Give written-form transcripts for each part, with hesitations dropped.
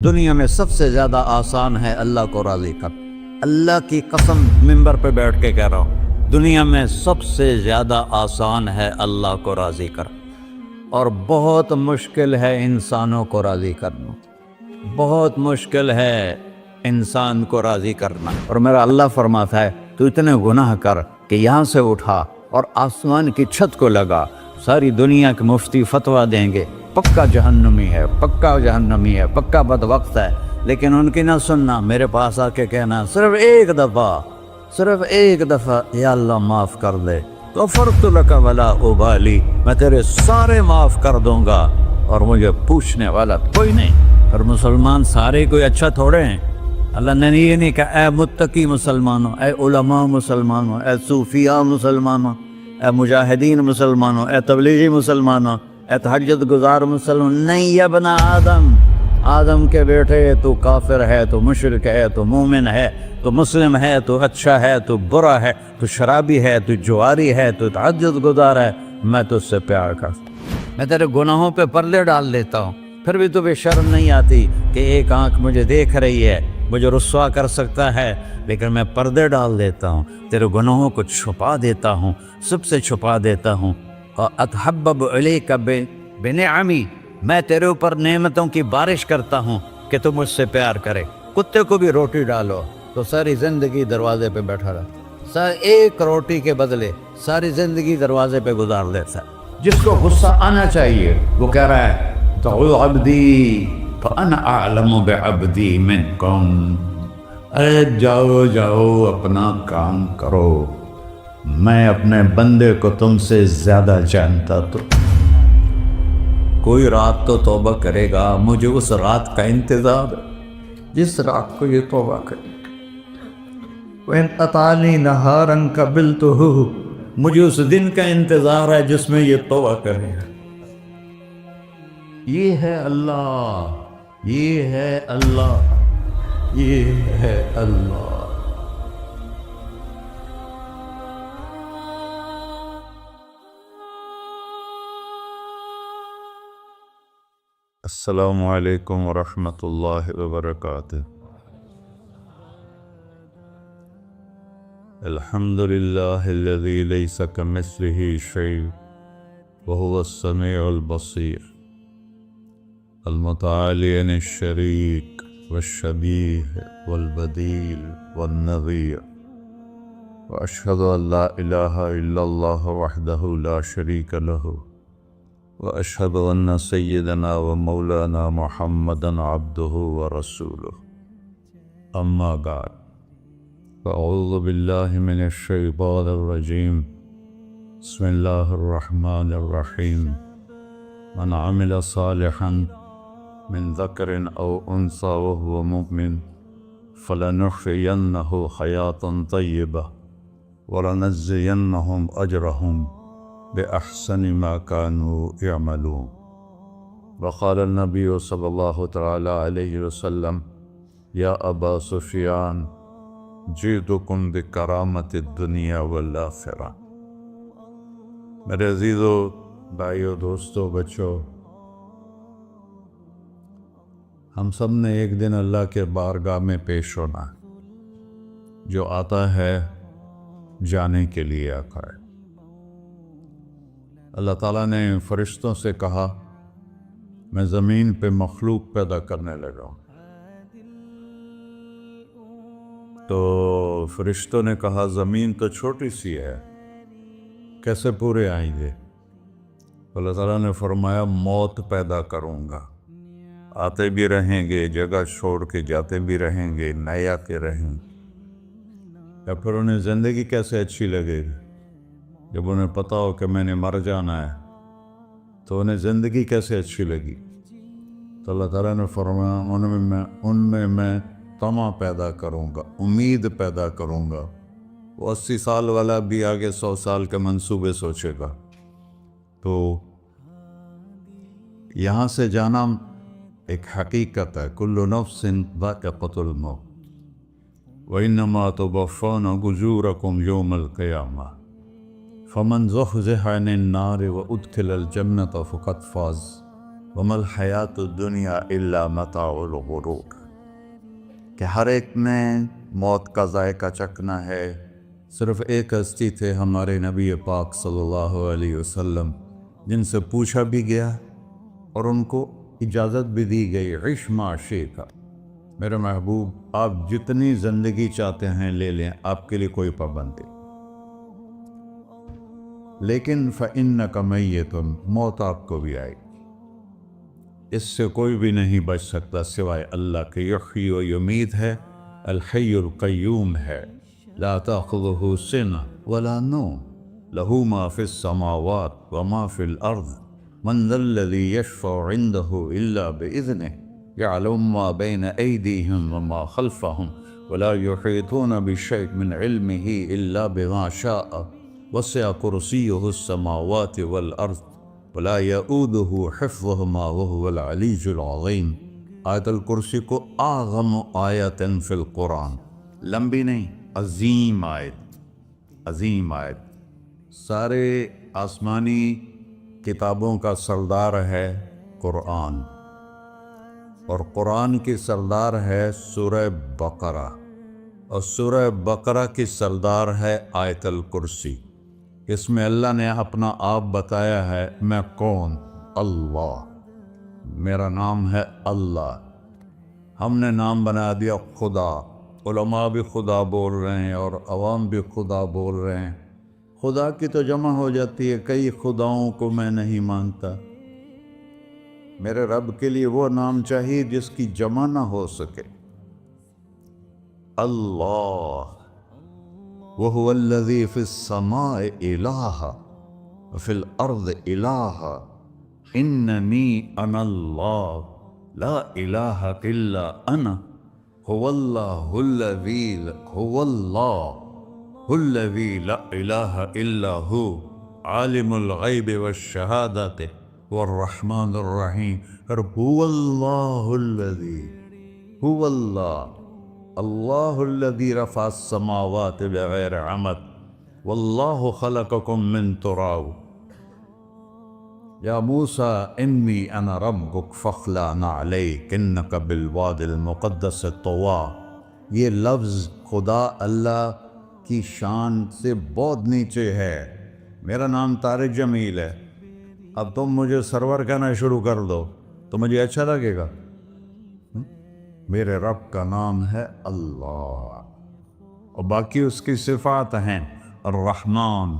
دنیا میں سب سے زیادہ آسان ہے اللہ کو راضی کر۔ اللہ کی قسم منبر پہ بیٹھ کے کہہ رہا ہوں، دنیا میں سب سے زیادہ آسان ہے اللہ کو راضی کر، اور بہت مشکل ہے انسانوں کو راضی کرنا، بہت مشکل ہے انسان کو راضی کرنا۔ اور میرا اللہ فرماتا ہے تو اتنے گناہ کر کہ یہاں سے اٹھا اور آسمان کی چھت کو لگا، ساری دنیا کے مفتی فتویٰ دیں گے پکا جہنمی ہے، پکا جہنمی ہے، پکا بدبخت ہے، لیکن ان کی نہ سننا، میرے پاس آ کے کہنا صرف ایک دفعہ یا اللہ معاف کر دے، غفرت لک ولا ابالی، میں تیرے سارے معاف کر دوں گا اور مجھے پوچھنے والا کوئی نہیں۔ اور مسلمان سارے کوئی اچھا تھوڑے ہیں، اللہ نے یہ نہیں کہا اے متقی مسلمانوں، اے علماء مسلمانوں، اے صوفیاء مسلمانوں، اے مجاہدین مسلمانوں، اے تبلیغی مسلمانوں، اے تہجد گزار مسلمان، نہیں یا ابن آدم کے بیٹے، تو کافر ہے، تو مشرک ہے، تو مومن ہے، تو مسلم ہے، تو اچھا ہے، تو برا ہے، تو شرابی ہے، تو جواری ہے، تو تہجد گزار ہے، میں تجھ سے پیار کرتا ہوں، میں تیرے گناہوں پہ پردے ڈال دیتا ہوں، پھر بھی تمہیں شرم نہیں آتی کہ ایک آنکھ مجھے دیکھ رہی ہے، مجھے رسوا کر سکتا ہے، لیکن میں پردے ڈال دیتا ہوں، تیرے گناہوں کو چھپا دیتا ہوں، سب سے چھپا دیتا ہوں۔ اتحبب علیک بنعمی، میں تیرے اوپر نعمتوں کی بارش کرتا ہوں کہ تم مجھ سے پیار کرے۔ کتے کو بھی روٹی ڈالو تو ساری زندگی دروازے پہ بیٹھا رہا، ایک روٹی کے بدلے ساری زندگی دروازے پہ گزار دیتا ہے۔ جس کو غصہ آنا چاہیے وہ کہہ رہا ہے تو عبدی فانا اعلم بعبدی منکم، اے جاؤ اپنا کام کرو، میں اپنے بندے کو تم سے زیادہ جانتا۔ تو کوئی رات تو توبہ کرے گا، مجھے اس رات کا انتظار ہے جس رات کو یہ توبہ کرے۔ وَإِنْ أَطَعَنِي نَهَارًا قَبِلْتُهُ، مجھے اس دن کا انتظار ہے جس میں یہ توبہ کرے گا۔ یہ ہے اللہ، یہ ہے اللہ، یہ ہے اللہ۔ السلام علیکم ورحمۃ اللہ وبرکاتہ۔ الحمد للہ الذی لیس کمثلہ شیء وہو السمیع البصیر، المتعالی عن الشریک والشبیہ والبدیل والنظیر، واشہد ان لا الہ الا اللہ وحدہ لا شریک لہ، واشہد ان سیدنا و مولانا محمدا عبدہ ورسولہ، اما بعد فاعوذ باللہ من الشیطان الرجیم، بسم اللہ الرحمن الرحیم، من عمل صالحا من ذکر او انثی وهو مؤمن فلنحیینہ حیاة طیبہ ولنجزینہم اجرہم بأحسن ما كانوا يعملون۔ وقال النبی صلی اللہ تعالی علیہ وسلم یا ابا سفیان جئتکم بکرامت الدنیا والآخرہ۔ میرے عزیزو، بھائیو، دوستو، بچو، ہم سب نے ایک دن اللہ کے بارگاہ میں پیش ہونا ہے۔ جو آتا ہے جانے کے لیے آتا ہے۔ اللہ تعالیٰ نے فرشتوں سے کہا میں زمین پہ مخلوق پیدا کرنے لگا ہوں، تو فرشتوں نے کہا زمین تو چھوٹی سی ہے، کیسے پورے آئیں گے؟ اللہ تعالیٰ نے فرمایا موت پیدا کروں گا، آتے بھی رہیں گے، جگہ چھوڑ کے جاتے بھی رہیں گے، نئے آتے رہیں گے۔ یا پھر انہیں زندگی کیسے اچھی لگے گی؟ جب انہیں پتا ہو کہ میں نے مر جانا ہے تو انہیں زندگی کیسے اچھی لگی؟ تو اللہ تعالیٰ نے فرمایا ان میں میں طمع پیدا کروں گا، امید پیدا کروں گا۔ وہ 80 سال والا بھی آگے 100 سال کے منصوبے سوچے گا۔ تو یہاں سے جانا ایک حقیقت ہے، کل نفس ذائقۃ الموت وانما توفون اجورکم یوم القیامہ، فمن زحزح عن النار وادخل الجنة فقد فاز وما الحیات الدنیا الا متاع الغرور، کہ ہر ایک نے موت کا ذائقہ چکھنا ہے۔ صرف ایک ہستی تھے ہمارے نبی پاک صلی اللہ علیہ وسلم، جن سے پوچھا بھی گیا اور ان کو اجازت بھی دی گئی، عش ما شئت، میرے محبوب آپ جتنی زندگی چاہتے ہیں لے لیں، آپ کے لیے کوئی پابندی، لیکن فإنک میت، موت آپ کو بھی آئے گی، اس سے کوئی بھی نہیں بچ سکتا سوائے اللہ کے۔ یحیی و یمیت ہے، الحی القیوم ہے، لا تأخذہ سنہ ولا نوم، لہ ما فی السماوات وما فی الارض، من ذا الذی یشفع عنده الا بإذنہ، يعلم ما بين أيديهم وما خلفهم ولا يحيطون بشيء من علمه إلا بما شاء، وسع كرسيه السماوات والأرض ولا يؤوده حفظهما وهو العلي العظيم۔ آیت الکرسی کو اعظم آیت فی القرآن، لمبی نہیں، عظیم آیت، عظیم آیت، سارے آسمانی کتابوں کا سردار ہے قرآن، اور قرآن کی سردار ہے سورہ بقرہ، اور سورہ بقرہ کی سردار ہے آیت الکرسی۔ اس میں اللہ نے اپنا آپ بتایا ہے، میں کون؟ اللہ، میرا نام ہے اللہ۔ ہم نے نام بنا دیا خدا، علماء بھی خدا بول رہے ہیں اور عوام بھی خدا بول رہے ہیں۔ خدا کی تو جمع ہو جاتی ہے، کئی خداؤں کو میں نہیں مانتا، میرے رب کے لیے وہ نام چاہیے جس کی جمع نہ ہو سکے۔ اللہ، وَهُوَ الَّذِي فِي السَّمَاءِ إِلَٰهًا وَفِي الْأَرْضِ إِلَٰهًا إِنَّنِي أَنَا اللَّهُ لَا إِلَٰهَ إِلَّا أَنَا هُوَ اللَّهُ الَّذِي لَا إِلَٰهَ إِلَّا هُوَ عَالِمُ الْغَيْبِ وَالشَّهَادَةِ والرحمن الرحیم۔ اور هو اللہ الذی، هو اللہ الذی رفع السماوات بغیر عمد واللہ خلقکم من تراب، یا موسیٰ انی انا ربک فاخلع نعلیک انک بالوادی المقدس طویٰ۔ یہ لفظ خدا اللہ کی شان سے بہت نیچے ہے۔ میرا نام طارق جمیل ہے، اب تم مجھے سرور کہنا شروع کر دو تو مجھے اچھا لگے گا؟ میرے رب کا نام ہے اللہ، اور باقی اس کی صفات ہیں الرحمن،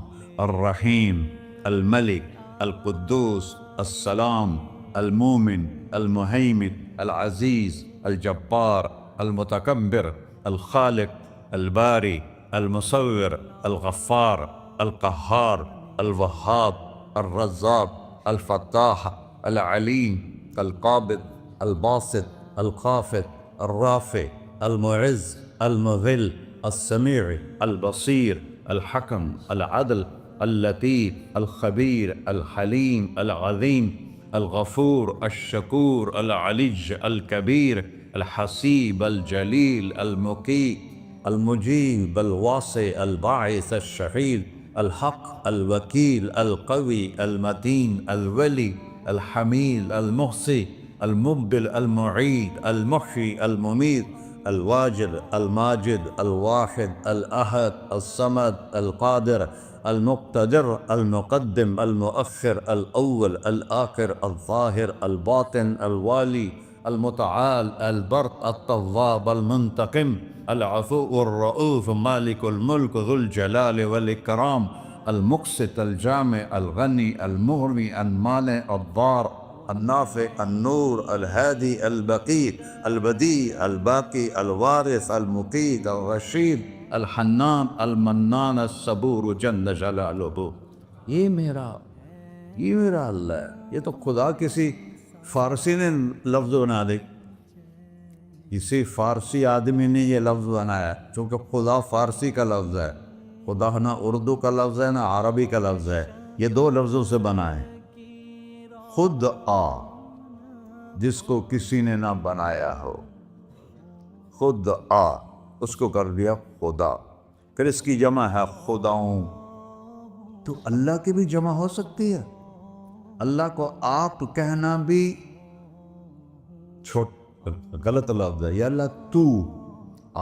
الرحیم، الملک، القدوس، السلام، المومن، المہیمن، العزیز، الجبار، المتکبر، الخالق، الباری، المصور، الغفار، القہار، الوہاب، الرزاق، الفتاح، العلیم، القابض، الباسط، الخافض، الرافع، المعز، المذل، السمیع، البصیر، الحکم، العدل، اللطیف، الخبیر، الحلیم، العظیم، الغفور، الشکور، العلی، الکبیر، الحسیب، الجلیل، المقیت، المجیب، الواسع، الباعث، الشہید، الحق، الوکیل، القوی، المتین، الولی، الحمید، المحصی، المبدل، المعید، المحیی، الممیت، الواجد، الماجد، الواحد، الأحد، الصمد، القادر، المقتدر، المقدم، المؤخر، الأول، الآخر، الظاهر، الباطن، الوالي، المتعال، البر، التواب، المنتقم، العفو، الرؤوف، مالك الملك، ذو الجلال والإكرام، المقسط، الجامع، الغني، المغني، المانع، الضار، النافع، النور، الهادي، البقي، البديع، الباقي، الوارث، المقيت، الرشيد، الحنان، المنان، الصبور جل جلالہ۔ یہ میرا اللہ ہے۔ یہ تو خدا کسی فارسی نے لفظ بنا دی، کسی فارسی آدمی نے یہ لفظ بنایا، چونکہ خدا فارسی کا لفظ ہے، خدا نہ اردو کا لفظ ہے نہ عربی کا لفظ ہے، یہ دو لفظوں سے بنا ہے۔ خود آ، جس کو کسی نے نہ بنایا ہو، خود آ، اس کو کر دیا خدا، پھر اس کی جمع ہے خداؤں۔ تو اللہ کی بھی جمع ہو سکتی ہے، اللہ کو آپ کہنا بھی چھوٹ غلط لفظ ہے، یا اللہ تو،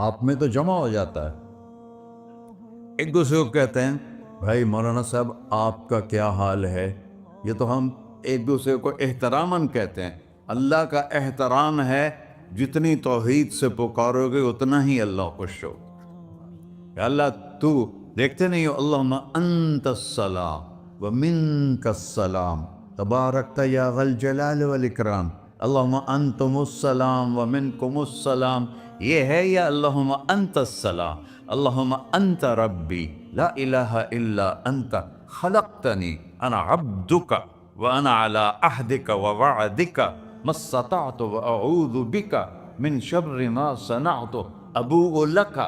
آپ میں تو جمع ہو جاتا ہے۔ ایک دوسرے کو کہتے ہیں بھائی مولانا صاحب آپ کا کیا حال ہے، یہ تو ہم ایک دوسرے کو احتراماً کہتے ہیں۔ اللہ کا احترام ہے جتنی توحید سے پکارو گے اتنا ہی اللہ خوش ہو۔ کہ اللہ تو، دیکھتے نہیں ہو اللہم انت السلام ومنک السلام تبارکت یا ذا الجلال والاکرام، اللہم انتم السلام ومنکم السلام، یہ ہے یا اللہم انت السلام، اللہم انت ربی لا الہ الا انت خلقتنی انا عبدک وانا علی عہدک ووعدک ما استطعت واعوذ بک من شر ما صنعت ابوء لک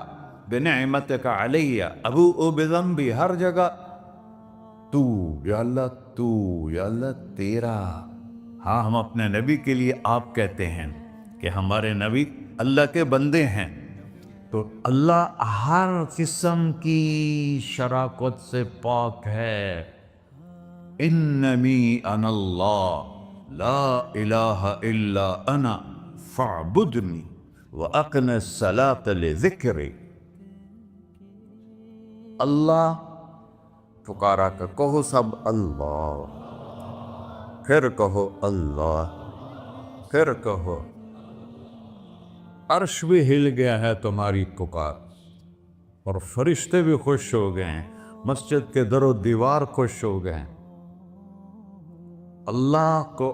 بنعمتک علی ابوء بذنبی، ہر جگہ تو، یا اللہ تو، یا اللہ تیرا۔ ہاں ہم اپنے نبی کے لیے آپ کہتے ہیں کہ ہمارے نبی اللہ کے بندے ہیں، تو اللہ ہر قسم کی شراکت سے پاک ہے۔ اننی انا اللہ لا الہ الا انا فاعبدنی واقم الصلاۃ لذکری۔ اللہ پکارا کر، کہو سب اللہ، پھر کہو اللہ، پھر کہو۔ عرش بھی ہل گیا ہے تمہاری پکار، اور فرشتے بھی خوش ہو گئے ہیں، مسجد کے در و دیوار خوش ہو گئے ہیں۔ اللہ کو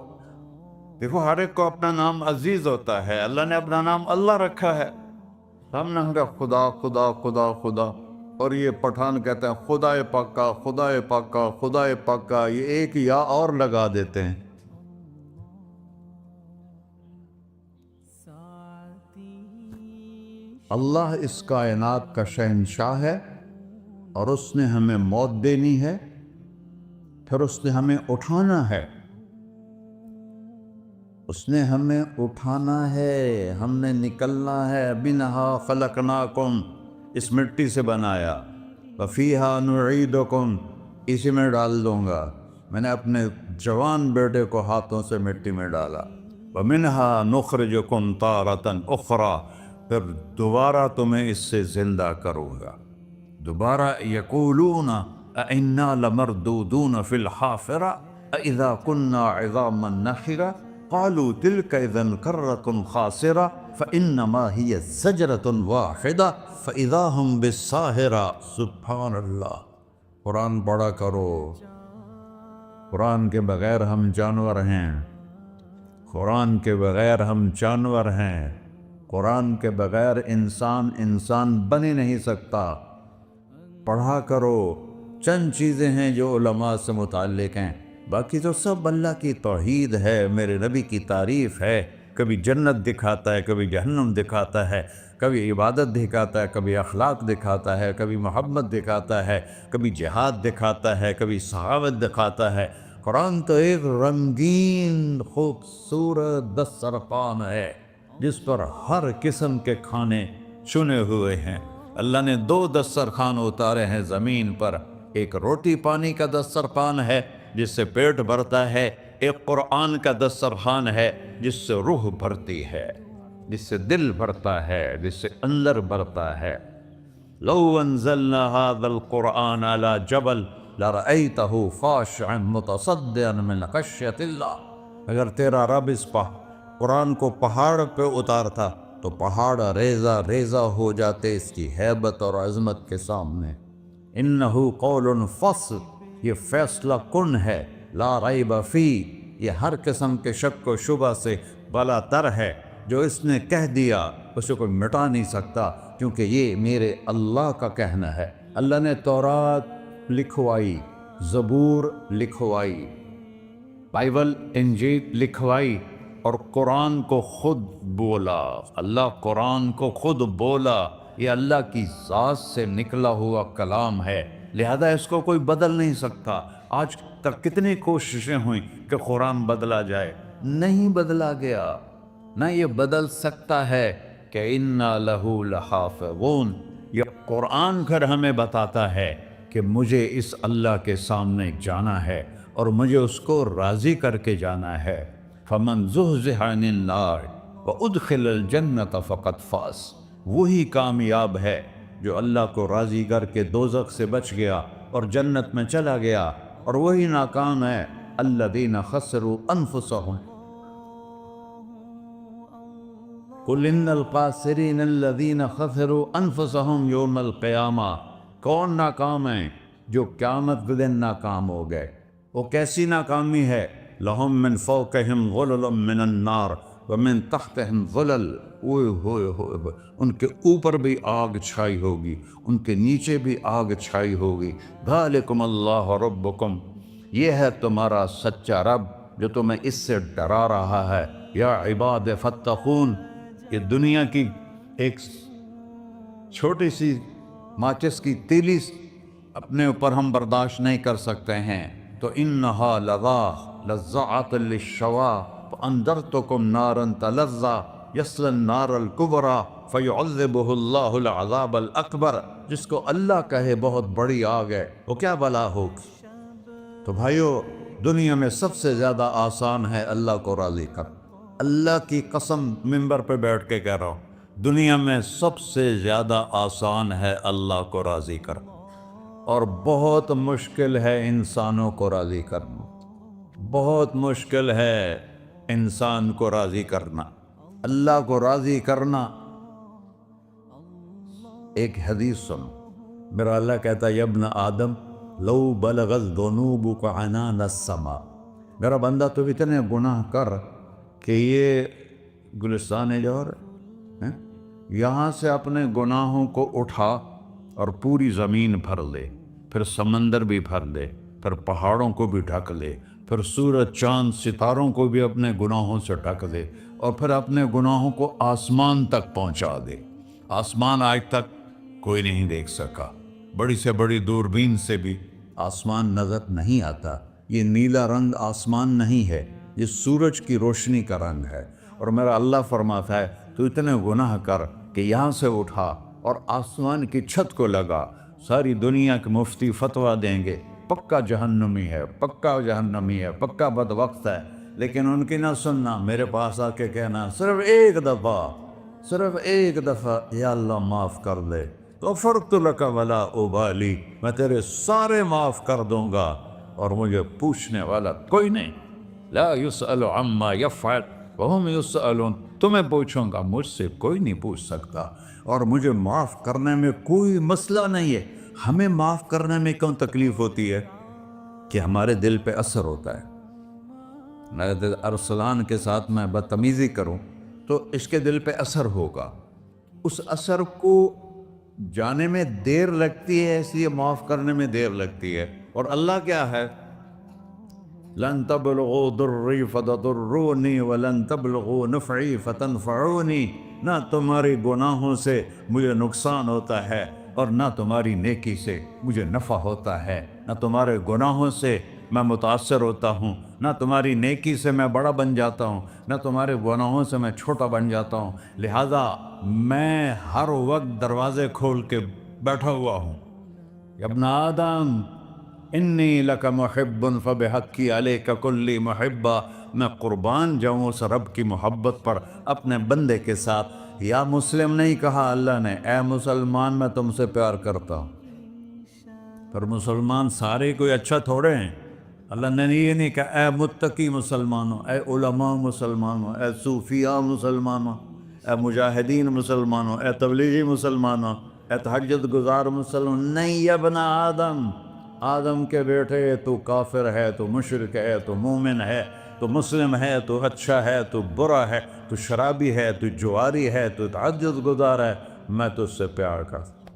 دیکھو، ہر ایک کو اپنا نام عزیز ہوتا ہے، اللہ نے اپنا نام اللہ رکھا ہے۔ ہم نے کہا خدا خدا خدا خدا، اور یہ پٹھان کہتے ہیں خدا پاکا خدا پاکا خدا پاکا، یہ ایک یا اور لگا دیتے ہیں۔ اللہ اس کائنات کا شہنشاہ ہے، اور اس نے ہمیں موت دینی ہے، پھر اس نے ہمیں اٹھانا ہے، اس نے ہمیں اٹھانا ہے، ہم نے نکلنا ہے۔ منہا خلقناکم، اس مٹی سے بنایا، وفیہا نعیدکم، اسی میں ڈال دوں گا۔ میں نے اپنے جوان بیٹے کو ہاتھوں سے مٹی میں ڈالا۔ ومنہا نخرجکم تارۃ اخری، پھر دوبارہ تمہیں اس سے زندہ کروں گا۔ دوبارہ یقولون اَإِنَّا لَمَرْدُودُونَ فِي الْحَافِرَةِ أَإِذَا كُنَّا عِظَامًا نَخِرَةً قَالُوا تِلْكَ إِذًا كَرَّةٌ خَاسِرَةٌ فَإِنَّمَا هِيَ زَجْرَةٌ وَاحِدَةٌ فَإِذَا هُمْ بِالسَّاهِرَةِ۔ سبحان اللہ، قرآن پڑھا کرو۔ قرآن کے بغیر ہم جانور ہیں، قرآن کے بغیر ہم جانور ہیں، قرآن کے بغیر انسان بن ہی نہیں سکتا۔ پڑھا کرو۔ چند چیزیں ہیں جو علماء سے متعلق ہیں، باقی تو سب اللہ کی توحید ہے، میرے نبی کی تعریف ہے۔ کبھی جنت دکھاتا ہے، کبھی جہنم دکھاتا ہے، کبھی عبادت دکھاتا ہے، کبھی اخلاق دکھاتا ہے، کبھی محبت دکھاتا ہے، کبھی جہاد دکھاتا ہے، کبھی سخاوت دکھاتا ہے۔ قرآن تو ایک رنگین خوبصورت دسترخوان ہے جس پر ہر قسم کے کھانے چنے ہوئے ہیں۔ اللہ نے 2 دسترخوان اتارے ہیں زمین پر، ایک روٹی پانی کا دسترخوان ہے جس سے پیٹ بھرتا ہے، ایک قرآن کا دسترخوان ہے جس سے روح بھرتی ہے، جس سے دل بھرتا ہے، جس سے اندر بھرتا ہے۔ لو انزلنا هذا القرآن على جبل لرأيته خاشعا متصدعا من خشية اللہ، اگر تیرا رب اس قرآن کو پہاڑ پہ اتارتا تو پہاڑ ریزہ ریزہ ہو جاتے اس کی ہیبت اور عظمت کے سامنے۔ انہو قول فصل، یہ فیصلہ کن ہے، لا ریب فی، یہ ہر قسم کے شک و شبہ سے بلا تر ہے۔ جو اس نے کہہ دیا اسے کوئی مٹا نہیں سکتا، کیونکہ یہ میرے اللہ کا کہنا ہے۔ اللہ نے تورات لکھوائی، زبور لکھوائی، بائبل انجیل لکھوائی، اور قرآن کو خود بولا۔ اللہ قرآن کو خود بولا، یہ اللہ کی ذات سے نکلا ہوا کلام ہے، لہذا اس کو کوئی بدل نہیں سکتا۔ آج تک کتنی کوششیں ہوئیں کہ قرآن بدلا جائے، نہیں بدلا گیا، نہ یہ بدل سکتا ہے کہ اِنَّا لَهُ لَحَافِظُونَ۔ یہ قرآن پھر ہمیں بتاتا ہے کہ مجھے اس اللہ کے سامنے جانا ہے اور مجھے اس کو راضی کر کے جانا ہے۔ فَمَنْ زُحْزِحَ عَنِ النَّارِ وَأُدْخِلَ الْجَنَّةَ فَقَدْ فَازَ، وہی کامیاب ہے جو اللہ کو راضی کر کے دوزخ سے بچ گیا اور جنت میں چلا گیا، اور وہی ناکام ہے الَّذِينَ خَسِرُوا أَنفُسَهُمْ قُلْ إِنَّ الْخَاسِرِينَ الَّذِينَ خَسِرُوا أَنفُسَهُمْ يَوْمَ الْقِيَامَةِ، کون ناکام ہیں؟ جو قیامت کے دن ناکام ہو گئے۔ وہ کیسی ناکامی ہے؟ لَهُم مِّن فَوْقِهِمْ ظُلُلٌ مِّنَ النَّارِ وَمِن تَحْتِهِمْ ظُلَلٌ، اوئے ہوئے ہوئے، ان کے اوپر بھی آگ چھائی ہوگی، ان کے نیچے بھی آگ چھائی ہوگی۔ ذَلِكُمُ اللَّهُ رَبُّكُمْ، یہ ہے تمہارا سچا رب جو تمہیں اس سے ڈرا رہا ہے۔ یا عباد فاتقون، یہ دنیا کی ایک چھوٹی سی ماچس کی تیلی اپنے اوپر ہم برداشت نہیں کر سکتے ہیں، تو انہا لظیٰ لذعۃ للشوا فانذرتکم نارا تلظیٰ یصلی النار الکبریٰ فیعذبہ اللہ العذاب الاکبر، جس کو اللہ کہے بہت بڑی آگ ہے وہ کیا بلا ہوگی۔ تو بھائیو، دنیا میں سب سے زیادہ آسان ہے اللہ کو راضی کر، اللہ کی قسم منبر پہ بیٹھ کے کہہ رہا ہوں، دنیا میں سب سے زیادہ آسان ہے اللہ کو راضی کر، اور بہت مشکل ہے انسانوں کو راضی کرنا، بہت مشکل ہے انسان کو راضی کرنا۔ اللہ کو راضی کرنا، ایک حدیث سنو، میرا اللہ کہتا ہے یا ابن آدم لو بلغت ذنوبک عنان السماء، میرا بندہ تو اتنے گناہ کر کہ یہ گلستان جوہر ہے، یہاں سے اپنے گناہوں کو اٹھا اور پوری زمین بھر لے، پھر سمندر بھی بھر لے، پھر پہاڑوں کو بھی ڈھک لے، پھر سورج چاند ستاروں کو بھی اپنے گناہوں سے ڈھک دے، اور پھر اپنے گناہوں کو آسمان تک پہنچا دے۔ آسمان آج تک کوئی نہیں دیکھ سکا، بڑی سے بڑی دوربین سے بھی آسمان نظر نہیں آتا۔ یہ نیلا رنگ آسمان نہیں ہے، یہ سورج کی روشنی کا رنگ ہے۔ اور میرا اللہ فرماتا ہے تو اتنے گناہ کر کہ یہاں سے اٹھا اور آسمان کی چھت کو لگا، ساری دنیا کے مفتی فتویٰ دیں گے پکا جہنمی ہے، پکا جہنمی ہے، پکا بدبخت ہے، لیکن ان کی نہ سننا، میرے پاس آ کے کہنا صرف ایک دفعہ یا اللہ معاف کر دے، غفرت لک ولا ابالی، میں تیرے سارے معاف کر دوں گا اور مجھے پوچھنے والا کوئی نہیں۔ لا یسأل عما یفعل وہم یسألون، تمہیں پوچھوں گا، مجھ سے کوئی نہیں پوچھ سکتا، اور مجھے معاف کرنے میں کوئی مسئلہ نہیں ہے۔ ہمیں معاف کرنے میں کیوں تکلیف ہوتی ہے؟ کہ ہمارے دل پہ اثر ہوتا ہے۔ میرے ارسلان کے ساتھ میں بدتمیزی کروں تو اس کے دل پہ اثر ہوگا، اس اثر کو جانے میں دیر لگتی ہے، اس لیے معاف کرنے میں دیر لگتی ہے۔ اور اللہ کیا ہے؟ لن تبلغوا ضری فتضرونی ولن تبلغوا نفعی فتنفعونی، نہ تمہاری گناہوں سے مجھے نقصان ہوتا ہے اور نہ تمہاری نیکی سے مجھے نفع ہوتا ہے، نہ تمہارے گناہوں سے میں متاثر ہوتا ہوں، نہ تمہاری نیکی سے میں بڑا بن جاتا ہوں، نہ تمہارے گناہوں سے میں چھوٹا بن جاتا ہوں، لہذا میں ہر وقت دروازے کھول کے بیٹھا ہوا ہوں۔ یا ابن آدم انی لک محب فبحقی علیک کلی محبہ، میں قربان جاؤں اس رب کی محبت پر اپنے بندے کے ساتھ۔ یا مسلم نہیں کہا اللہ نے، اے مسلمان میں تم سے پیار کرتا ہوں۔ پر مسلمان سارے کوئی اچھا تھوڑے ہیں، اللہ نے یہ نہیں کہا اے متقی مسلمانوں، اے علماء مسلمانوں، اے صوفیاء مسلمانوں، اے مجاہدین مسلمانوں، اے تبلیغی مسلمانوں، اے تہجد گزار مسلمان، نہیں یا ابن آدم، آدم کے بیٹے، تو کافر ہے، تو مشرک ہے، تو مومن ہے، تو مسلم ہے، تو اچھا ہے، تو برا ہے، تو شرابی ہے، تو جواری ہے، تو تہجد گزار ہے، میں تجھ سے پیار کرتا،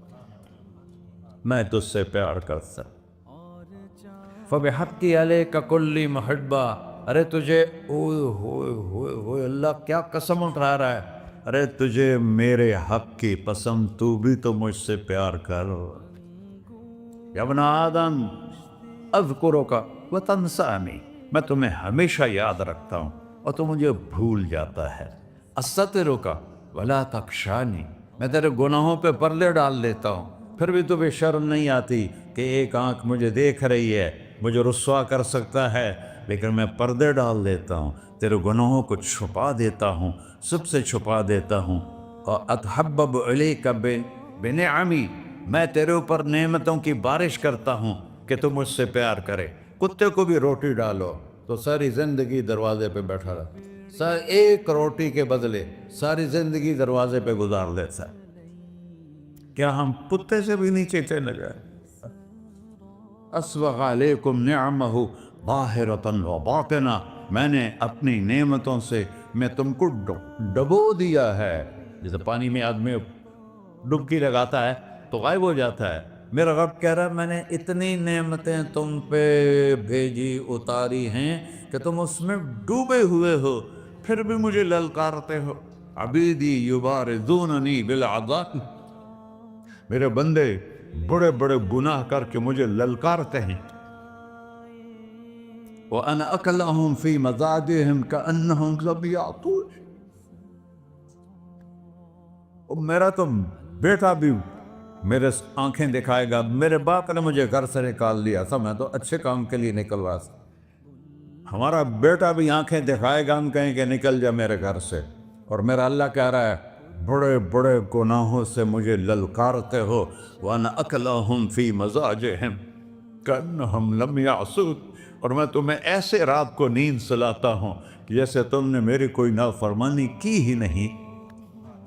میں تجھ سے پیار کرتا۔ فبحقی علیک کلی محبہ، ارے تجھے اوئے ہوئے ہوئے ہوئے، اللہ کیا قسم اٹھا رہا ہے، ارے تجھے میرے حق کی قسم، تو بھی تو مجھ سے پیار کر۔ یا ابن آدم اذکرک وتنسانی، میں تمہیں ہمیشہ یاد رکھتا ہوں اور تو مجھے بھول جاتا ہے۔ استترک ولا تخشانی، میں تیرے گناہوں پہ پردے ڈال دیتا ہوں، پھر بھی تمہیں شرم نہیں آتی کہ ایک آنکھ مجھے دیکھ رہی ہے، مجھے رسوا کر سکتا ہے، لیکن میں پردے ڈال دیتا ہوں تیرے گناہوں کو چھپا دیتا ہوں، سب سے چھپا دیتا ہوں. اور اتحبب علیک بنعمی، میں تیرے اوپر نعمتوں کی بارش کرتا ہوں کہ تم مجھ سے پیار کرے. کتے کو بھی روٹی ڈالو تو ساری زندگی دروازے پہ بیٹھا رہا، ایک روٹی کے بدلے ساری زندگی دروازے پہ گزار دیتا ہے. کیا ہم کتے سے بھی نیچے چلے گئے؟ اسبغ علیکم نعمہ ظاہرۃ و باطنہ، میں نے اپنی نعمتوں سے میں تم کو ڈبو دیا ہے. جیسے پانی میں آدمی ڈبکی لگاتا ہے تو غائب ہو جاتا ہے. میرا رب کہہ رہا ہے میں نے اتنی نعمتیں تم پہ بھیجی اتاری ہیں کہ تم اس میں ڈوبے ہوئے ہو، پھر بھی مجھے للکارتے ہو. عبیدی یبارزوننی بالعذاب، میرے بندے بڑے بڑے گناہ کر کے مجھے للکارتے ہیں. وَأَنَا أَكْلَهُمْ فِي مَزَاجِهِمْ كَأَنَّهُمْ لَمْ يَعْطُونِ، میرا تو بیٹا بھی میرے آنکھیں دکھائے گا. میرے باپ نے مجھے گھر سے نکال دیا تھا، میں تو اچھے کام کے لیے نکل رہا تھا. ہمارا بیٹا بھی آنکھیں دکھائے گا، ہم کہیں کہ نکل جا میرے گھر سے. اور میرا اللہ کہہ رہا ہے بڑے بڑے گناہوں سے مجھے للکارتے ہو. وَأَنَا أَكْلَهُمْ فِي مَزَاجِهِمْ كَأَنَّهُمْ لَمْ يَعْصُونِ، اور میں تمہیں ایسے رات کو نیند سلاتا ہوں کہ جیسے تم نے میری کوئی نافرمانی کی ہی نہیں.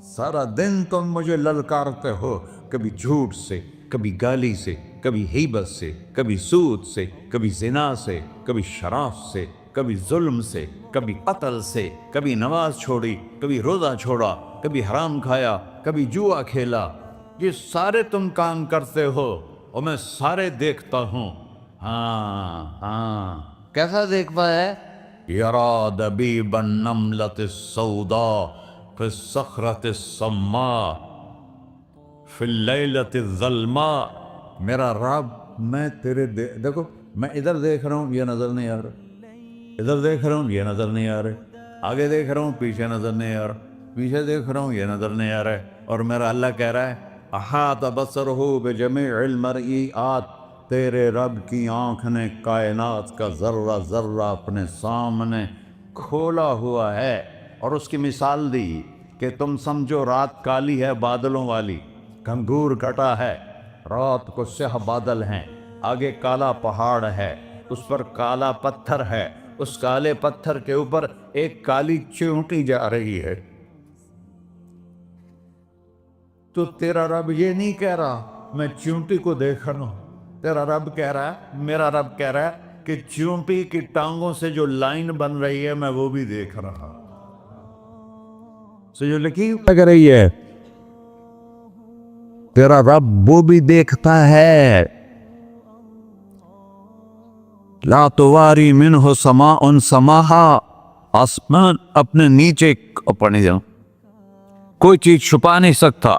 سارا دن تم مجھے للکارتے ہو، کبھی جھوٹ سے، کبھی گالی سے، کبھی غیبت سے، کبھی سود سے، کبھی زنا سے، کبھی شراب سے، کبھی ظلم سے، کبھی قتل سے، کبھی نماز چھوڑی، کبھی روزہ چھوڑا، کبھی حرام کھایا، کبھی جوا کھیلا. یہ سارے تم کام کرتے ہو اور میں سارے دیکھتا ہوں. ہاں کیسا دیکھتا ہے؟ یرا دبیب النملۃ السوداء فی الصخرۃ الصماء فی اللیلۃ الظلماء. میرا رب میں تیرے دیکھو، میں ادھر دیکھ رہا ہوں یہ نظر نہیں آ رہا، ادھر دیکھ رہا ہوں یہ نظر نہیں آ رہا، آگے دیکھ رہا ہوں پیچھے نظر نہیں آ رہا، پیچھے دیکھ رہا ہوں یہ نظر نہیں آ رہا ہے. اور میرا اللہ کہہ رہا ہے احاط بصرہ بجمیع المرئیات، تیرے رب کی آنکھ نے کائنات کا ذرہ ذرہ اپنے سامنے کھولا ہوا ہے. اور اس کی مثال دی کہ تم سمجھو رات کالی ہے بادلوں والی، گھنگور گھٹا ہے، رات کو سیاہ بادل ہیں، آگے کالا پہاڑ ہے، اس پر کالا پتھر ہے، اس کالے پتھر کے اوپر ایک کالی چیونٹی جا رہی ہے. تو تیرا رب یہ نہیں کہہ رہا میں چیونٹی کو دیکھ رہا ہوں، تیرا رب کہہ رہا ہے، میرا رب کہہ رہا ہے کہ چیونٹی کی ٹانگوں سے جو لائن بن رہی ہے میں وہ بھی دیکھ رہا ہوں. جو لکیر لگ رہی ہے تیرا رب وہ بھی دیکھتا ہے. لا تواری منہ سماء سماہا، آسمان اپنے نیچے پڑھنے جاؤں کوئی چیز چھپا نہیں سکتا.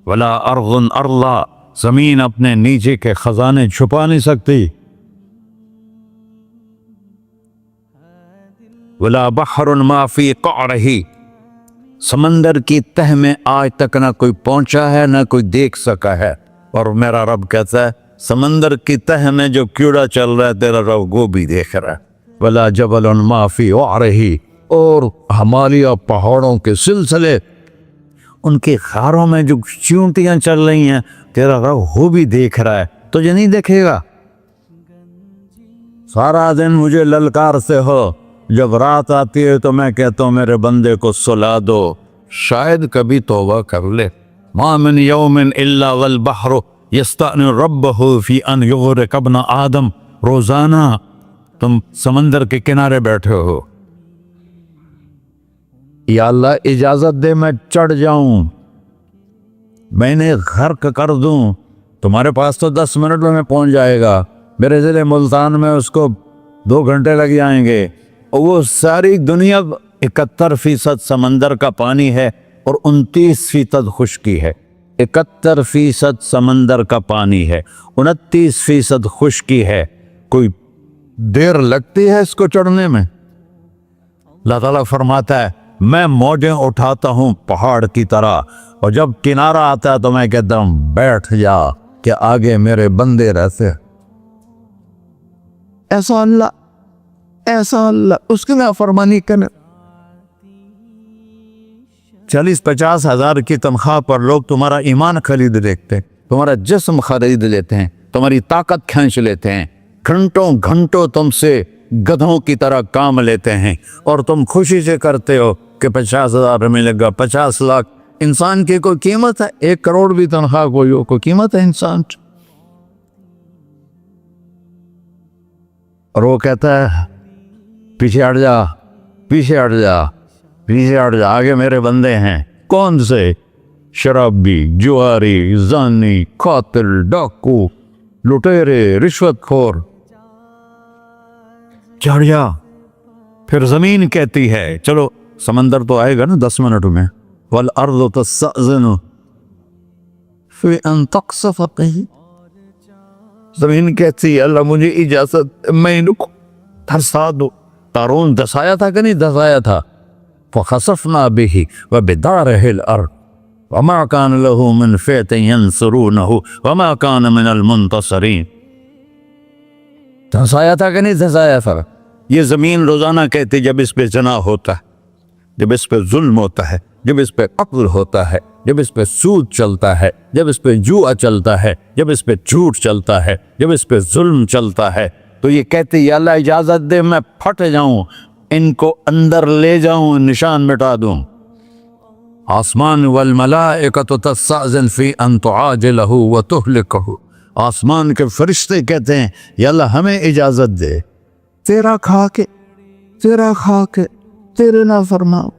ولا ارض ارضا، زمین اپنے نیچے کے خزانے چھپا نہیں سکتی. ولا بحر ما فی قعرہ، سمندر کی تہ میں آج تک نہ کوئی پہنچا ہے نہ کوئی دیکھ سکا ہے. اور میرا رب کہتا ہے سمندر کی تہ میں جو کیڑا چل رہا ہے تیرا رب وہ بھی دیکھ رہا ہے. ولا جبل ما فی وعرہ، اور ہمالیہ پہاڑوں کے سلسلے ان کے خاروں میں جو چیونٹیاں چل رہی ہیں تیرا رب وہ بھی دیکھ رہا ہے. تجھے نہیں دیکھے گا؟ سارا دن مجھے للکار سے ہو، جب رات آتی ہے تو میں کہتا ہوں میرے بندے کو سلا دو، شاید کبھی توبہ کر لے. ما من یوم الا والبحر یستأذن ربہ فی ان یغرق ابن آدم. روزانہ تم سمندر کے کنارے بیٹھے ہو، یا اللہ اجازت دے میں چڑھ جاؤں، میں نے غرق کر دوں. تمہارے پاس تو 10 منٹ میں پہنچ جائے گا، میرے ضلع ملتان میں اس کو 2 گھنٹے لگ جائیں گے. اور وہ ساری دنیا 71% سمندر کا پانی ہے اور 29% خشکی ہے. 71% سمندر کا پانی ہے، 29% خشکی ہے. کوئی دیر لگتی ہے اس کو چڑھنے میں؟ اللہ تعالیٰ فرماتا ہے میں موجیں اٹھاتا ہوں پہاڑ کی طرح، اور جب کنارہ آتا ہے تو میں کہتا ہوں بیٹھ جا کہ آگے میرے بندے رہتے. ایسا اللہ ایسا اللہ اس کی نافرمانی کرنا. 40-50 ہزار کی تنخواہ پر لوگ تمہارا ایمان خرید لیتے ہیں, تمہارا جسم خرید لیتے ہیں, تمہاری طاقت کھینچ لیتے ہیں, گھنٹوں گھنٹوں تم سے گدھوں کی طرح کام لیتے ہیں, اور تم خوشی سے کرتے ہو کہ 50,000 ملے گا, 50 لاکھ. انسان کی کوئی قیمت ہے؟ 1 کروڑ بھی تنخواہ کوئی قیمت ہے انسان؟ اور وہ کہتا ہے پیچھے ہٹ جا, پیچھے ہٹ جا, پیچھے ہٹ جا, آگے میرے بندے ہیں. کون سے؟ شرابی, جواری, زانی, قاتل, ڈاکو, لٹیرے, رشوت خور. چڑھ جا. پھر زمین کہتی ہے چلو سمندر تو آئے گا نا 10 منٹ میں. والارض تستأذن فی ان تقصف قیل. زمین کہتی ہے اللہ مجھے اجازت, میں ان کو دھسا دو. قارون دھسایا تھا کہ نہیں دھسایا تھا؟ فخسفنا به وبداره الارض وما كان له من فئة ينصرونه وما كان من المنتصرين. دھسایا تھا کہ نہیں دھسایا تھا؟ یہ زمین روزانہ کہتی جب اس پہ زنا ہوتا ہے, جب اس پہ ظلم ہوتا ہے, جب اس پہ قتل ہوتا ہے, جب اس پہ سود چلتا ہے, جب اس پہ جوا چلتا ہے, جب اس پہ جھوٹ چلتا ہے, جب اس پہ ظلم چلتا ہے, تو یہ کہتے یا اللہ اجازت دے میں پھٹ جاؤں, ان کو اندر لے جاؤں, نشان مٹا دوں. آسمان والملائکۃ تستأذن فی ان تعاجلہ وتہلکہ. آسمان کے فرشتے کہتے ہیں یا اللہ ہمیں اجازت دے, تیرا کھا کے تیرے نافرمان.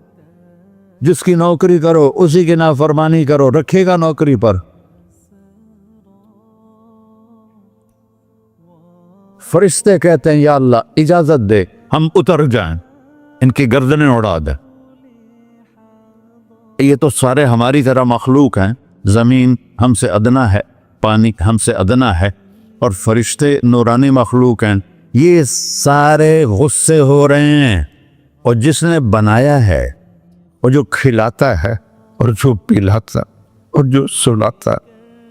جس کی نوکری کرو اسی کی نافرمانی کرو, رکھے گا نوکری پر. فرشتے کہتے ہیں یا اللہ اجازت دے ہم اتر جائیں, ان کی گردنیں اڑا دیں. یہ تو سارے ہماری طرح مخلوق ہیں. زمین ہم سے ادنا ہے, پانی ہم سے ادنا ہے, اور فرشتے نورانی مخلوق ہیں. یہ سارے غصے ہو رہے ہیں, اور جس نے بنایا ہے, اور جو کھلاتا ہے, اور جو پلاتا, اور جو سلاتا,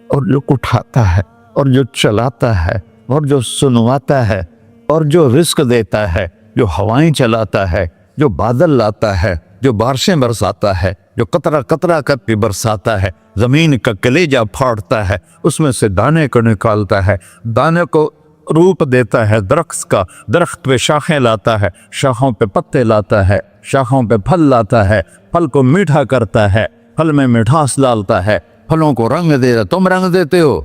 اور جو اٹھاتا ہے, اور جو چلاتا ہے, اور جو سنواتا ہے, اور جو رزق دیتا ہے, جو ہوائیں چلاتا ہے, جو بادل لاتا ہے, جو بارشیں برساتا ہے, جو قطرہ قطرہ کر کے برساتا ہے, زمین کا کلیجہ پھاڑتا ہے, اس میں سے دانے کو نکالتا ہے, دانے کو روپ دیتا ہے درخت کا, درخت پہ شاخیں لاتا ہے, شاخوں پہ پتے لاتا ہے, شاخوں پہ پھل لاتا ہے, پھل کو میٹھا کرتا ہے, پھل میں مٹھاس ڈالتا ہے, پھلوں کو رنگ دیتا. تم رنگ دیتے ہو,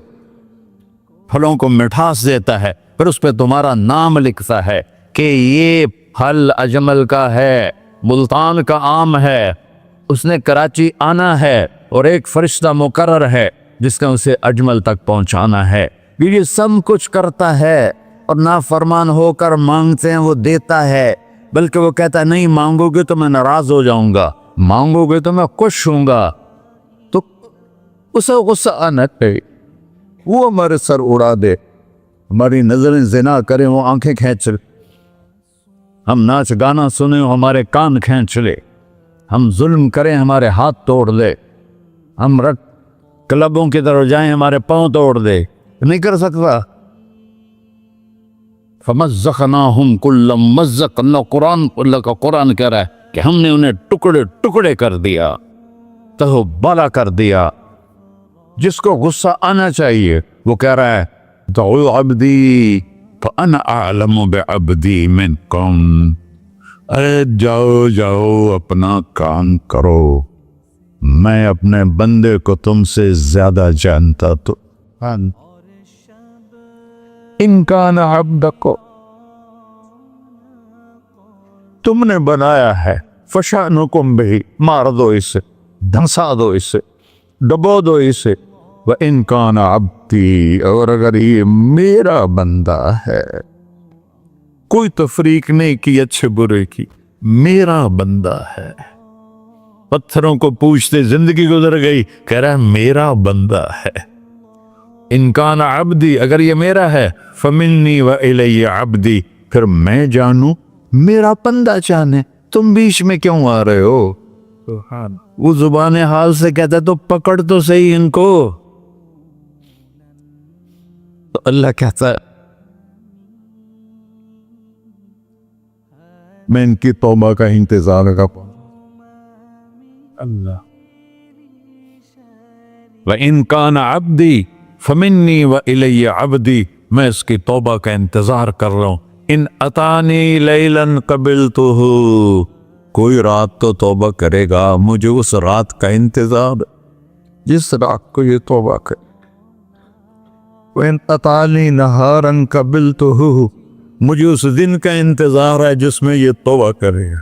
پھلوں کو مٹھاس دیتا ہے, پھر اس پہ تمہارا نام لکھتا ہے کہ یہ پھل اجمل کا ہے, ملتان کا آم ہے, اس نے کراچی آنا ہے, اور ایک فرشتہ مقرر ہے جس نے اسے اجمل تک پہنچانا ہے. یہ سب کچھ کرتا ہے, اور نافرمان ہو کر مانگتے ہیں وہ دیتا ہے, بلکہ وہ کہتا ہے نہیں مانگو گے تو میں ناراض ہو جاؤں گا, مانگو گے تو میں خوش ہوں گا. تو اسے غصہ آنا چاہیے, وہ ہمارے سر اڑا دے, ہماری نظریں زنا کریں وہ آنکھیں کھینچ لے, ہم ناچ گانا سنیں ہمارے کان کھینچ لے, ہم ظلم کریں ہمارے ہاتھ توڑ دے, ہم رٹ کلبوں کی طرف جائیں ہمارے پاؤں توڑ دے. نہیں کر سکتا. فمزقناہم کل ممزق. اللہ کا قرآن کہہ رہا ہے کہ ہم نے انہیں ٹکڑے ٹکڑے کر دیا, تہو بالا کر دیا. جس کو غصہ آنا چاہیے وہ کہہ رہا ہے دعو عبدی فانا اعلم بعبدی منکم. ارے جاؤ جاؤ اپنا کام کرو, میں اپنے بندے کو تم سے زیادہ جانتا. تو ان کان عبدک, تم نے بنایا ہے, فشانکم بہی, مار دو اسے, دھنسا دو اسے, ڈبو دو اسے. وَإِن كَانَ عَبْدِي, اور اگر یہ میرا بندہ ہے, کوئی تفریق نہیں کی اچھے برے کی, میرا بندہ ہے. پتھروں کو پوچھتے زندگی گزر گئی, کہہ رہا ہے میرا بندہ ہے. ان کان عبدی, اگر یہ میرا ہے, فمنی والی عبدی, پھر میں جانوں میرا بندہ جانے, تم بیچ میں کیوں آ رہے ہو؟ وہ زبان حال سے کہتا ہے تو پکڑ تو صحیح ان کو. تو اللہ کہتا ہے میں ان کی توبہ کا انتظار کروں. اللہ وَإِن كَانَ عَبْدِي فَمِنِّي وَإِلَيَّ عَبْدِي، میں اس کی توبہ کا انتظار کر رہا ہوں. ان اتانی لیلاً قبلتہ، کوئی رات تو توبہ کرے گا، مجھے اس رات کا انتظار جس رات کو یہ توبہ کرے. وَإِنْ أَطَانِي نَهَارًا قَبِلْتُهُ، مجھے اس دن کا انتظار ہے جس میں یہ توبہ کرے گا.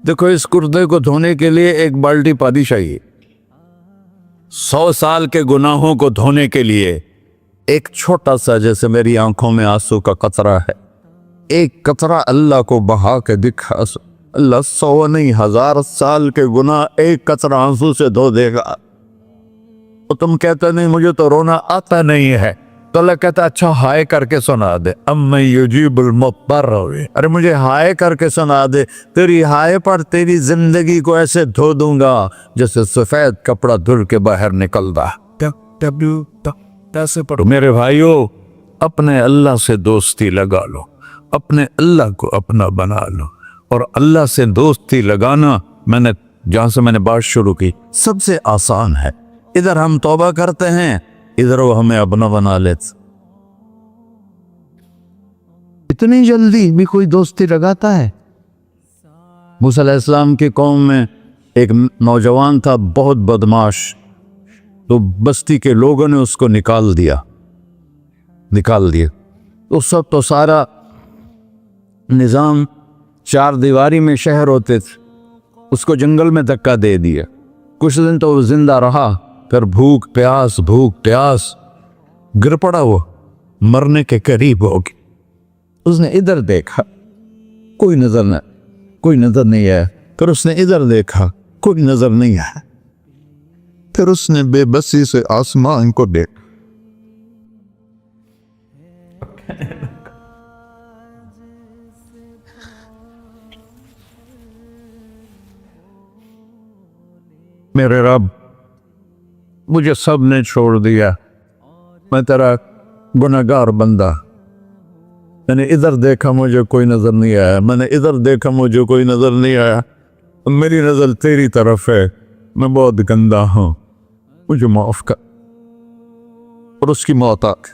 دیکھو اس کردے کو دھونے کے لیے ایک بالٹی پانی چاہیے. 100 سال کے گناہوں کو دھونے کے لیے ایک چھوٹا سا، جیسے میری آنکھوں میں آنسو کا قطرہ ہے، ایک قطرہ اللہ کو بہا کے دکھا، اللہ 100 نہیں 1000 سال کے گناہ ایک قطرہ آنسو سے دھو دے گا. تو تم کہتے نہیں مجھے تو رونا آتا نہیں ہے، تو اللہ کہتا اچھا ہائے کر کے سنا دے. اَمَّن يُجِيبُ الْمُضْطَرَّ، ارے مجھے ہائے کر کے سنا دے، تیری ہائے پر تیری زندگی کو ایسے دھو دوں گا جیسے سفید کپڑا دھل کے باہر نکلتا. میرے بھائیو، اپنے اللہ سے دوستی لگا لو، اپنے اللہ کو اپنا بنا لو. اور اللہ سے دوستی لگانا، جہاں سے میں نے بات شروع کی، سب سے آسان ہے. ادھر ہم توبہ کرتے ہیں، ادھر وہ ہمیں اپنا بنا لیتے. اتنی جلدی بھی کوئی دوستی لگاتا ہے؟ موسیٰ علیہ السلام کی قوم میں ایک نوجوان تھا بہت بدماش، تو بستی کے لوگوں نے اس کو نکال دیا. اس وقت تو سارا نظام 4 دیواری میں شہر ہوتے تھے، اس کو جنگل میں دھکا دے دیا. کچھ دن تو وہ زندہ رہا، پھر بھوک پیاس گر پڑا، وہ مرنے کے قریب ہو گیا. اس نے ادھر دیکھا، کوئی نظر نہیں آیا. پھر اس نے ادھر دیکھا، کوئی نظر نہیں آیا. پھر اس نے بے بسی سے آسمان کو دیکھا. میرے رب، مجھے سب نے چھوڑ دیا، میں تیرا گناہگار بندہ. میں نے ادھر دیکھا مجھے کوئی نظر نہیں آیا، میں نے ادھر دیکھا مجھے کوئی نظر نہیں آیا. میری نظر تیری طرف ہے، میں بہت گندا ہوں، مجھے معاف کر. اور اس کی موت آ گئی.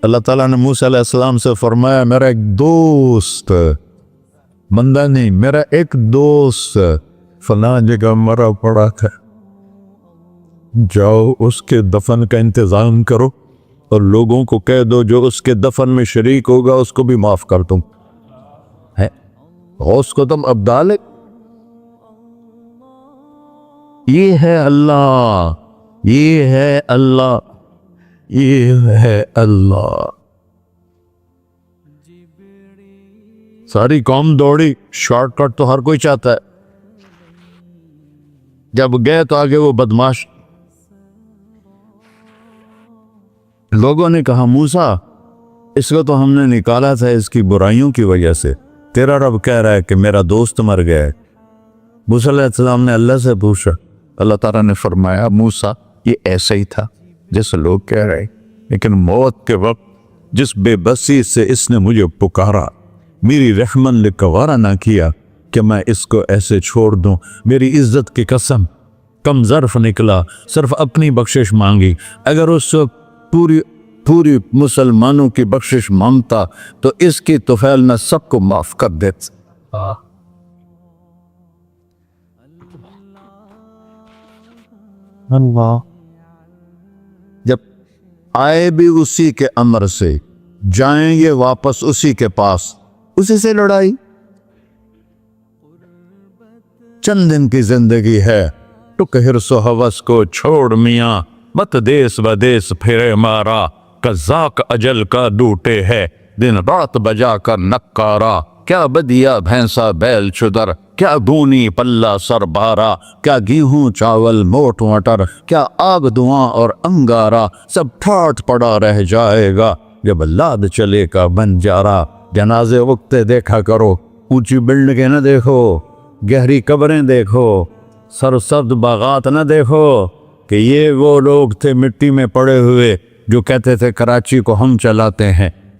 اللہ تعالیٰ نے موسیٰ علیہ السلام سے فرمایا میرا ایک دوست، بندہ نہیں، میرا ایک دوست فلاں جگہ مرا پڑا تھا، جاؤ اس کے دفن کا انتظام کرو اور لوگوں کو کہہ دو جو اس کے دفن میں شریک ہوگا اس کو بھی معاف کر دوں. غوث کو تم ابدال. یہ ہے اللہ، یہ ہے اللہ، یہ ہے اللہ. ساری قوم دوڑی، شارٹ کٹ تو ہر کوئی چاہتا ہے. جب گئے تو آگے وہ بدماش. لوگوں نے کہا موسیٰ اس کو تو ہم نے نکالا تھا اس کی برائیوں کی وجہ سے، تیرا رب کہہ رہا ہے کہ میرا دوست مر گیا ہے. موسیٰ علیہ السلام نے اللہ سے پوچھا، اللہ تعالیٰ نے فرمایا موسیٰ یہ ایسا ہی تھا جیسے لوگ کہہ رہے، لیکن موت کے وقت جس بے بسی سے اس نے مجھے پکارا، میری رحمن نے گوارا نہ کیا کہ میں اس کو ایسے چھوڑ دوں. میری عزت کی قسم، کم ظرف نکلا، صرف اپنی بخشش مانگی. اگر اس پوری مسلمانوں کی بخشش مانگتا تو اس کی طفیل نہ سب کو معاف کر دیتا. اللہ جب آئے بھی اسی کے امر سے، جائیں گے واپس اسی کے پاس، اسی سے لڑائی. چند دن کی زندگی ہے، ٹک حرص و ہوس کو چھوڑ میاں، مت دیس بدیس پھرے مارا. قزاق اجل کا ڈوٹے ہے، دن رات بجا کر نکارا. کیا بدیا بھینسا بیل چدر، کیا گونی پلہ سر بارا. کیا گیہوں چاول موٹ مٹر، کیا آگ دھواں اور انگارا. سب ٹھاٹ پڑا رہ جائے گا جب لاد چلے کا بنجارا. جنازے اگتے دیکھا کرو، اونچی بلڈنگیں نہ دیکھو، گہری قبریں دیکھو، سرسبز باغات نہ دیکھو کہ یہ وہ لوگ تھے مٹی میں پڑے ہوئے جو کہتے تھے کراچی کو ہم چلاتے ہیں.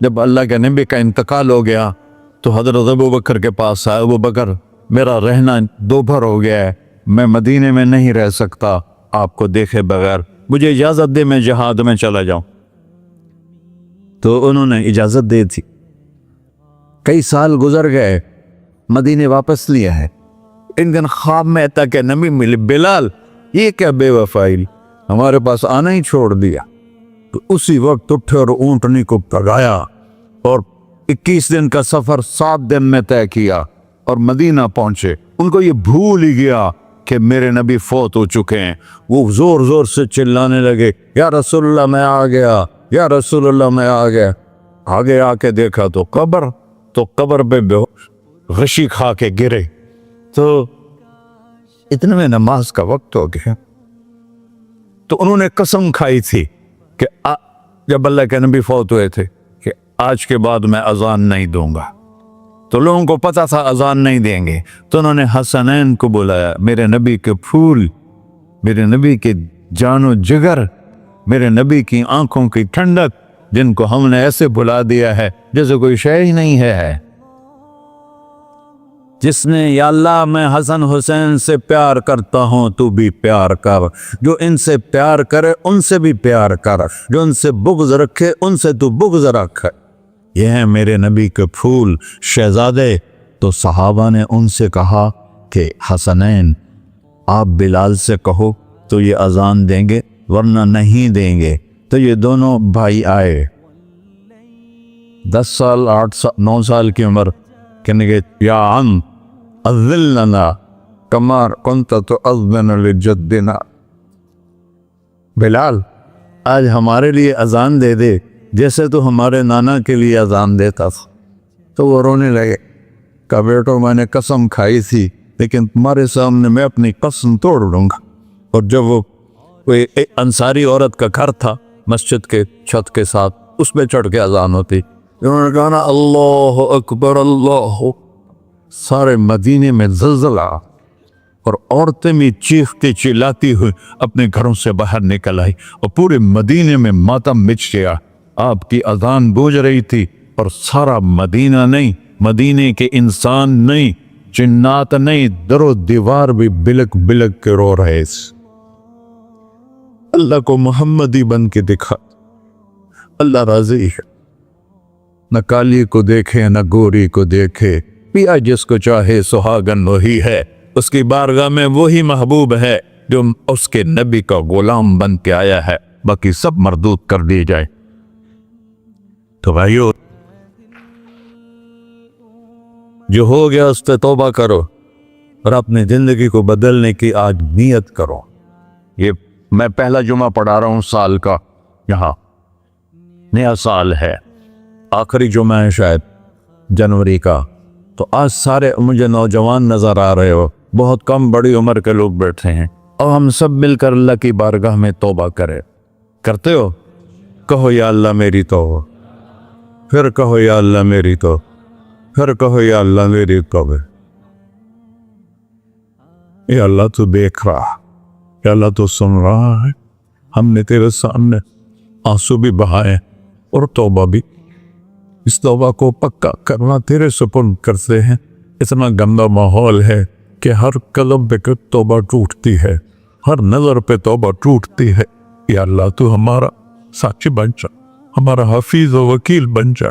جب اللہ کے نبی کا انتقال ہو گیا تو حضرت ابو بکر کے پاس آیا، ابو بکر میرا رہنا دوپہر ہو گیا ہے، میں مدینے میں نہیں رہ سکتا آپ کو دیکھے بغیر، مجھے اجازت دے میں جہاد میں چلا جاؤں۔ تو انہوں نے اجازت دے تھی۔ کئی سال گزر گئے، مدینے واپس لیا ہے۔ ایک دن خواب میں تک نبی ملے، بلال یہ کیا بے وفائی، ہمارے پاس آنا ہی چھوڑ دیا۔ تو اسی وقت اٹھے اور اونٹنی کو پگایا اور 21 دن کا سفر 7 دن میں طے کیا اور مدینہ پہنچے۔ ان کو یہ بھول ہی گیا کہ میرے نبی فوت ہو چکے ہیں۔ وہ زور زور سے چلانے لگے، یا رسول اللہ میں آ گیا، یا رسول اللہ میں آ گیا۔ آگے آ کے دیکھا تو قبر پہ غشی کھا کے گرے۔ تو اتنے میں نماز کا وقت ہو گیا۔ تو انہوں نے قسم کھائی تھی کہ جب اللہ کے نبی فوت ہوئے تھے کہ آج کے بعد میں اذان نہیں دوں گا۔ تو لوگوں کو پتا تھا اذان نہیں دیں گے، تو انہوں نے حسنین کو بلایا، میرے نبی کے پھول، میرے نبی کے جان و جگر، میرے نبی کی آنکھوں کی ٹھنڈک، جن کو ہم نے ایسے بلا دیا ہے جیسے کوئی شے ہی نہیں ہے۔ جس نے یا اللہ میں حسن حسین سے پیار کرتا ہوں تو بھی پیار کر، جو ان سے پیار کرے ان سے بھی پیار کر، جو ان سے بغض رکھے ان سے تو بغض رکھ۔ یہ ہیں میرے نبی کے پھول شہزادے۔ تو صحابہ نے ان سے کہا کہ حسنین آپ بلال سے کہو تو یہ اذان دیں گے، ورنہ نہیں دیں گے۔ تو یہ دونوں بھائی آئے، 10 سال 8 سال 9 سال کی عمر، کہنے گے یا عم اذن لنا کما کنت تؤذن لجدنا، بلال آج ہمارے لیے اذان دے دے جیسے تو ہمارے نانا کے لیے اذان دیتا تھا۔ تو وہ رونے لگے، کہا بیٹو میں نے قسم کھائی تھی لیکن تمہارے سامنے میں اپنی قسم توڑ لوں گا۔ اور جب وہ کوئی انصاری عورت کا گھر تھا مسجد کے چھت کے ساتھ، اس پہ چڑھ کے اذان ہوتی، انہوں نے کہا نا اللہ اکبر اللہ، سارے مدینے میں زلزلہ، اور عورتیں بھی چیختی چلاتی ہوئی اپنے گھروں سے باہر نکل آئی، اور پورے مدینے میں ماتم مچ گیا۔ آپ کی اذان گونج رہی تھی اور سارا مدینہ نہیں، مدینے کے انسان نہیں، جنات نہیں، در و دیوار بھی بلک بلک کے رو رہے۔ اللہ کو محمدی بن کے دکھا، اللہ راضی ہے، نہ کالی کو دیکھے نہ گوری کو دیکھے، پیا جس کو چاہے سہاگن وہی ہے، اس کی بارگاہ میں وہی محبوب ہے جو اس کے نبی کا غلام بن کے آیا ہے، باقی سب مردود کر دی جائے۔ تو بھائیو جو ہو گیا اس سے توبہ کرو اور اپنی زندگی کو بدلنے کی آج نیت کرو۔ یہ میں پہلا جمعہ پڑھا رہا ہوں سال کا، یہاں نیا سال ہے، آخری جمعہ ہے شاید جنوری کا۔ تو آج سارے مجھے نوجوان نظر آ رہے ہو، بہت کم بڑی عمر کے لوگ بیٹھے ہیں، اور ہم سب مل کر اللہ کی بارگاہ میں توبہ کرتے ہو؟ کہو یا اللہ میری توبہ، پھر کہو یا اللہ میری توبہ، پھر کہو یا اللہ میری توبہ۔ یا اللہ تو دیکھ رہا، یا اللہ تو سن رہا ہے، ہم نے تیرے سامنے آنسو بھی بہائے اور توبہ بھی، اس توبہ کو پکا کرنا تیرے سپرد کرتے ہیں۔ اتنا گندا ماحول ہے کہ ہر قلب پہ توبہ ٹوٹتی ہے، ہر نظر پہ توبہ ٹوٹتی ہے۔ یا اللہ تو ہمارا ساتھی بن جا، ہمارا حفیظ و وکیل بن جا۔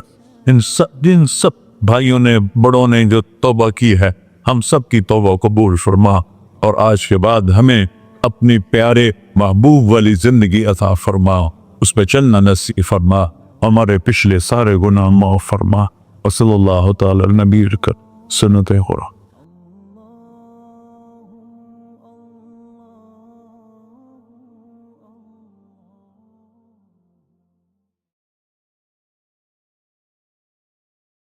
جن سب بھائیوں نے بڑوں نے جو توبہ کی ہے، ہم سب کی توبہ قبول فرما، اور آج کے بعد ہمیں اپنی پیارے محبوب والی زندگی عطا فرما، اس پہ چلنا نصیب فرما، ہمارے پچھلے سارے گناہ معاف فرما۔ وصلی اللہ تعالی نبی کر سنت خورا۔